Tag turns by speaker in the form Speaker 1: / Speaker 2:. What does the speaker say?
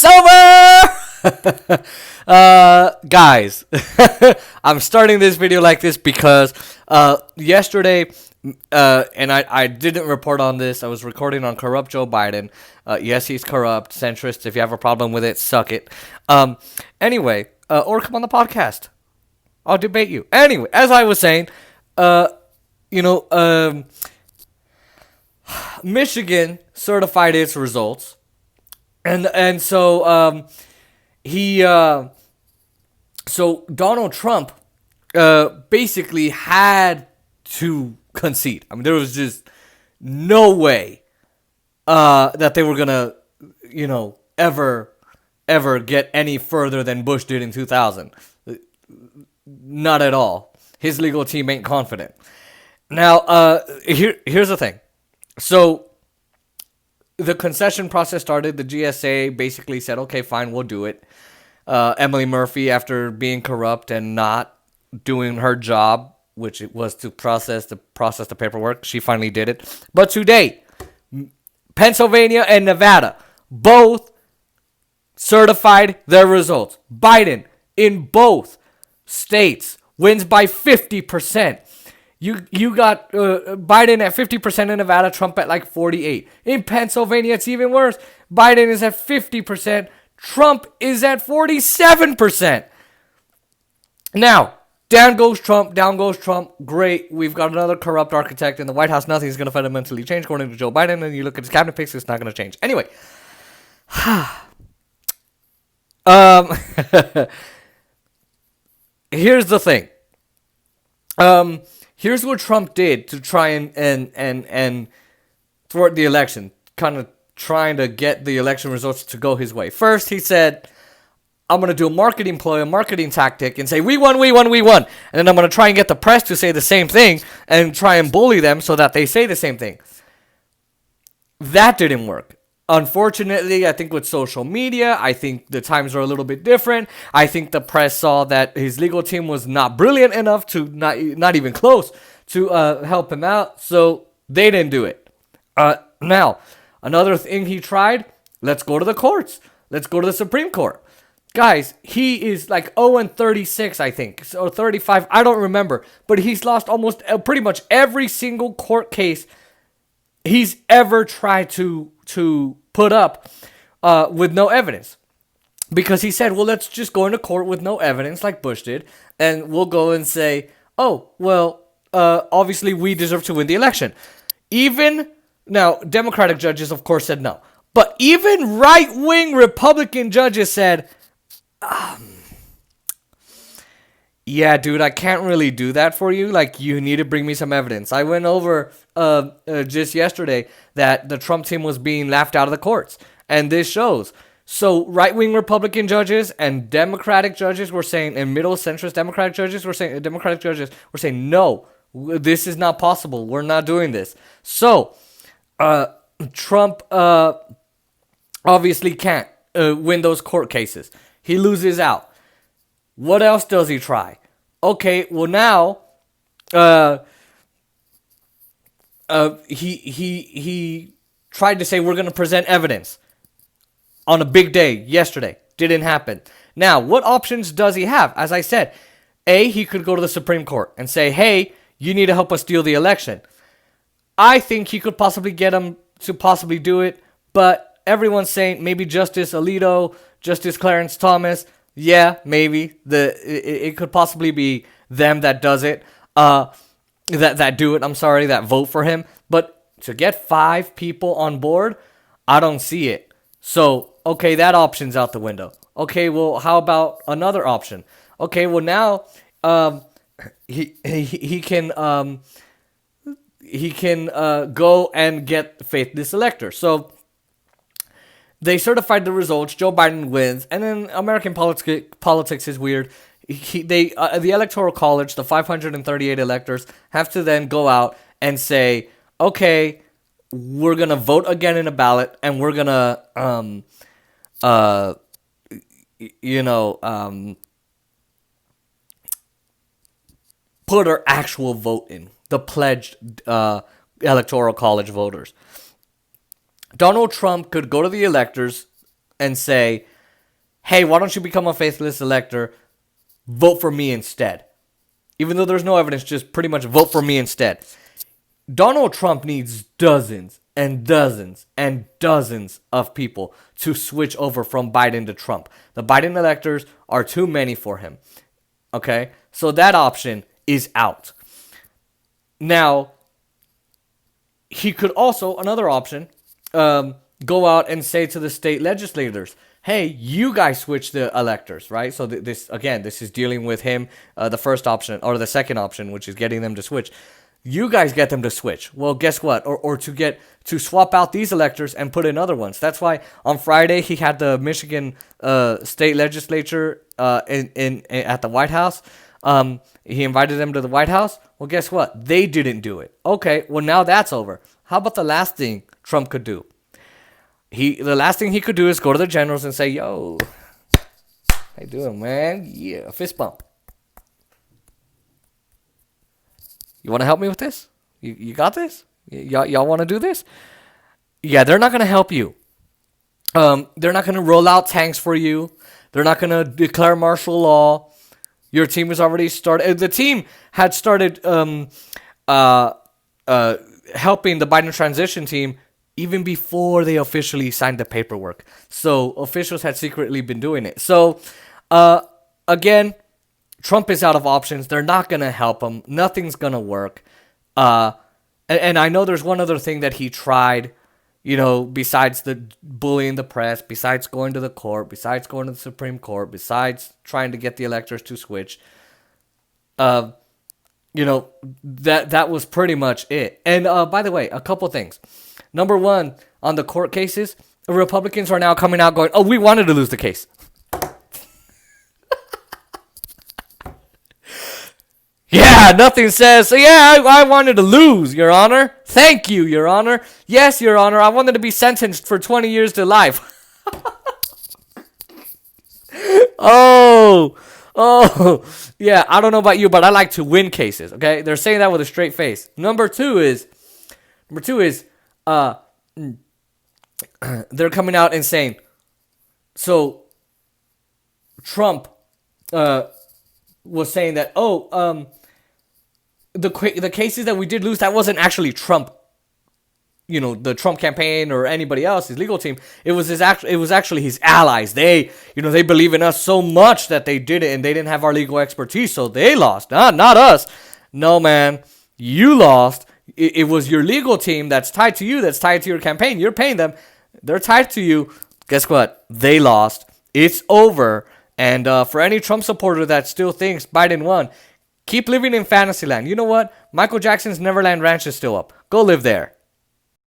Speaker 1: It's over! Guys, I'm starting this video like this because yesterday, and I didn't report on this. I was recording on corrupt Joe Biden. Yes, he's corrupt, centrist. If you have a problem with it, suck it. Anyway, or come on the podcast. I'll debate you. Anyway, as I was saying, Michigan certified its results. And so so Donald Trump basically had to concede. I mean, there was just no way that they were gonna, ever get any further than Bush did in 2000. Not at all. His legal team ain't confident. Now, here's the thing. So the concession process started. The GSA basically said, okay, fine, we'll do it. Emily Murphy, after being corrupt and not doing her job, which it was to process the paperwork, she finally did it. But today, Pennsylvania and Nevada both certified their results. Biden, in both states, wins by 50%. You got Biden at 50% in Nevada, Trump at like 48%. In Pennsylvania, it's even worse. Biden is at 50%, Trump is at 47%. Now, down goes Trump, down goes Trump. Great, we've got another corrupt architect in the White House. Nothing's going to fundamentally change according to Joe Biden. And you look at his cabinet picks, it's not going to change. Anyway, here's the thing. Here's what Trump did to try and thwart the election, kind of trying to get the election results to go his way. First, he said, I'm going to do a marketing ploy, a marketing tactic, and say, we won. And then I'm going to try and get the press to say the same thing and try and bully them so that they say the same thing. That didn't work. Unfortunately, I think with social media, I think the times are a little bit different. I think the press saw that his legal team was not brilliant enough to, not even close, to help him out. So they didn't do it. Now, another thing he tried, let's go to the courts. Let's go to the Supreme Court. Guys, he is like 0-36, I think, or 35. I don't remember. But he's lost almost pretty much every single court case he's ever tried to put up with no evidence. Because he said, well, let's just go into court with no evidence like Bush did, and we'll go and say, oh, well, obviously we deserve to win the election. Now, Democratic judges, of course, said no. But even right-wing Republican judges said, yeah, dude, I can't really do that for you. Like, you need to bring me some evidence. I went over just yesterday that the Trump team was being laughed out of the courts. And this shows. So right-wing Republican judges and Democratic judges were saying, and middle centrist Democratic judges were saying, no, this is not possible. We're not doing this. So Trump obviously can't win those court cases. He loses out. What else does he try? Okay, well now, he tried to say we're going to present evidence on a big day yesterday. Didn't happen. Now, what options does he have? As I said, he could go to the Supreme Court and say, hey, you need to help us steal the election. I think he could possibly get him to possibly do it, but everyone's saying maybe Justice Alito, Justice Clarence Thomas. Yeah, maybe it could possibly be them that does it, that do it. I'm sorry, that vote for him. But to get 5 people on board, I don't see it. So okay, that option's out the window. Okay, well, how about another option? Okay, well now he can go and get faithless electors. So they certified the results. Joe Biden wins, and then American politics is weird. The Electoral College, the 538 electors, have to then go out and say, okay, we're gonna vote again in a ballot, and we're gonna, put our actual vote in, the pledged Electoral College voters. Donald Trump could go to the electors and say, hey, why don't you become a faithless elector? Vote for me instead. Even though there's no evidence, just pretty much vote for me instead. Donald Trump needs dozens and dozens and dozens of people to switch over from Biden to Trump. The Biden electors are too many for him. Okay? So that option is out. Now, he could also, another option, go out and say to the state legislators, hey, you guys switch the electors, right? So this is dealing with him, the first option, or the second option, which is getting them to switch. You guys get them to switch. Well, guess what? Or to swap out these electors and put in other ones. That's why on Friday he had the Michigan state legislature at the White House. He invited them to the White House. Well, guess what? They didn't do it. Okay, well now that's over. How about the last thing Trump could do? The last thing he could do is go to the generals and say, yo, how you doing, man? Yeah, a fist bump. You want to help me with this? You got this? Y'all want to do this? Yeah, they're not going to help you. They're not going to roll out tanks for you. They're not going to declare martial law. Your team has already started. The team had started helping the Biden transition team even before they officially signed the paperwork. So officials had secretly been doing it. So, again, Trump is out of options. They're not going to help him. Nothing's going to work. And I know there's one other thing that he tried, besides the bullying the press, besides going to the court, besides going to the Supreme Court, besides trying to get the electors to switch. That was pretty much it. And by the way, a couple things. Number one, on the court cases, the Republicans are now coming out going, oh, we wanted to lose the case. Yeah, nothing says, so yeah, I wanted to lose, Your Honor. Thank you, Your Honor. Yes, Your Honor, I wanted to be sentenced for 20 years to life. Oh, yeah, I don't know about you, but I like to win cases, okay? They're saying that with a straight face. Number two is, they're coming out and saying, so Trump was saying that, the cases that we did lose, that wasn't actually Trump, the Trump campaign or anybody else, his legal team. It was actually his allies. They believe in us so much that they did it, and they didn't have our legal expertise, so they lost. Not us. No, man, you lost. It was your legal team that's tied to you, that's tied to your campaign. You're paying them. They're tied to you. Guess what? They lost. It's over. And for any Trump supporter that still thinks Biden won, keep living in fantasy land. You know what? Michael Jackson's Neverland Ranch is still up. Go live there.